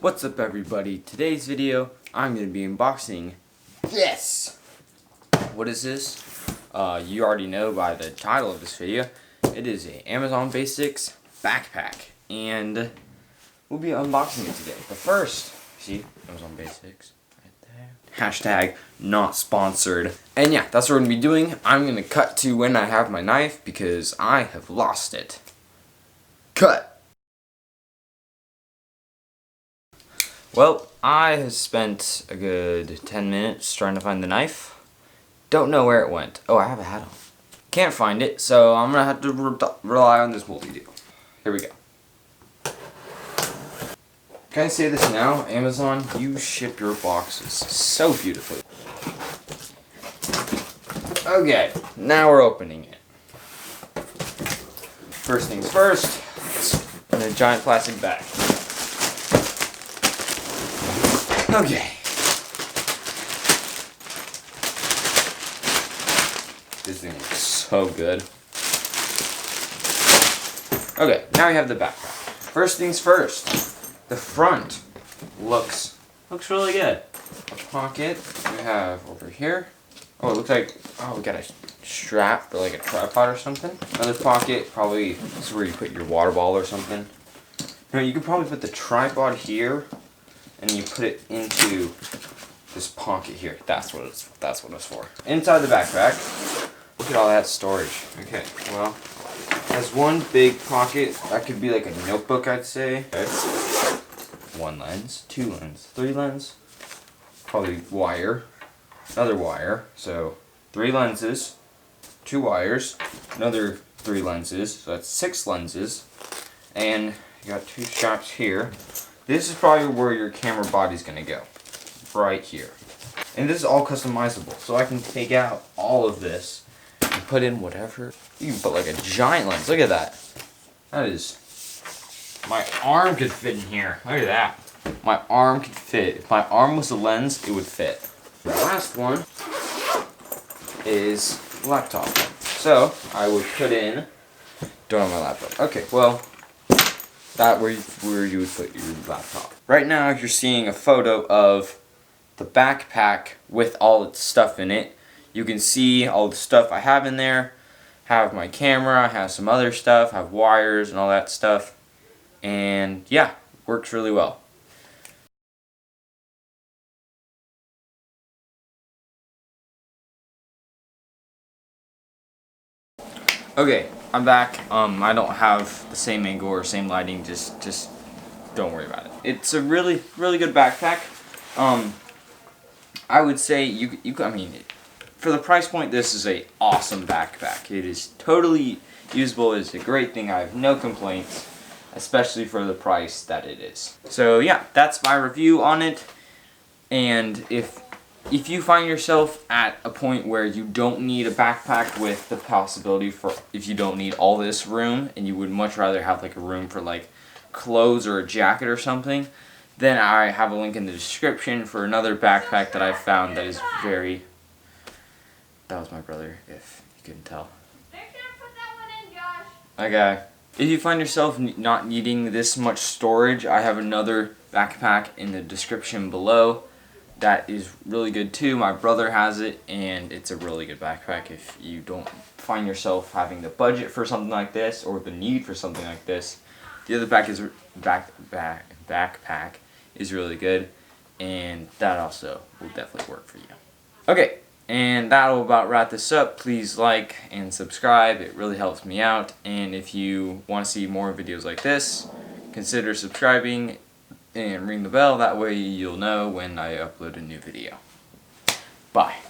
What's up everybody? Today's video I'm going to be unboxing this. What is this? You already know by the title of this video. It is a Amazon Basics backpack and we'll be unboxing it today. But first, see Amazon Basics right there. Hashtag not sponsored. And yeah, that's what we're going to be doing. I'm going to cut to when I have my knife because I have lost it. Cut! Well, I have spent a good 10 minutes trying to find the knife. Don't know where it went. Oh, I have a hat on. Can't find it, so I'm gonna have to rely on this multi-deal. Here we go. Can I say this now? Amazon, you ship your boxes so beautifully. Okay, now we're opening it. First things first, it's in a giant plastic bag. Okay. This thing looks so good. Okay, now we have the backpack. First things first, the front looks really good. A pocket we have over here. Oh, it looks like, oh, we got a strap for like a tripod or something. Another pocket, probably this is where you put your water bottle or something. You know, you could probably put the tripod here and you put it into this pocket here. That's what it's for. Inside the backpack, look at all that storage. Okay, well, it has one big pocket. That could be like a notebook, I'd say. Okay. One lens, two lens, three lens, probably wire, another wire. So 3 lenses, 2 wires, another 3 lenses. So that's 6 lenses, and you got 2 straps here. This is probably where your camera body's gonna go, right here. And this is all customizable, so I can take out all of this and put in whatever. You can put like a giant lens. Look at that. That is, my arm could fit in here. Look at that. My arm could fit. If my arm was a lens, it would fit. The last one is laptop. So I would put in, don't have my laptop. Okay, well, that where you would put your laptop. Right now you're seeing a photo of the backpack with all its stuff in it. You can see all the stuff I have in there. Have my camera, have some other stuff, have wires and all that stuff. And yeah, works really well. Okay, I'm back. I don't have the same angle or same lighting. Just don't worry about it. It's a really good backpack. I would say I mean, for the price point, this is a awesome backpack. It is totally usable. It's a great thing. I have no complaints, especially for the price that it is. So yeah, that's my review on it. And if you find yourself at a point where you don't need a backpack with the possibility for, if you don't need all this room and you would much rather have like a room for like clothes or a jacket or something, then I have a link in the description for another backpack that I found that is very, that was my brother, if you couldn't tell. Make sure to put that one in, Josh. Okay. If you find yourself not needing this much storage, I have another backpack in the description below. That is really good too. My brother has it, and it's a really good backpack if you don't find yourself having the budget for something like this or the need for something like this. The other backpack is really good, and that also will definitely work for you. Okay, and that will about wrap this up. Please like and subscribe. It really helps me out, and if you want to see more videos like this, consider subscribing and ring the bell. That way you'll know when I upload a new video. Bye.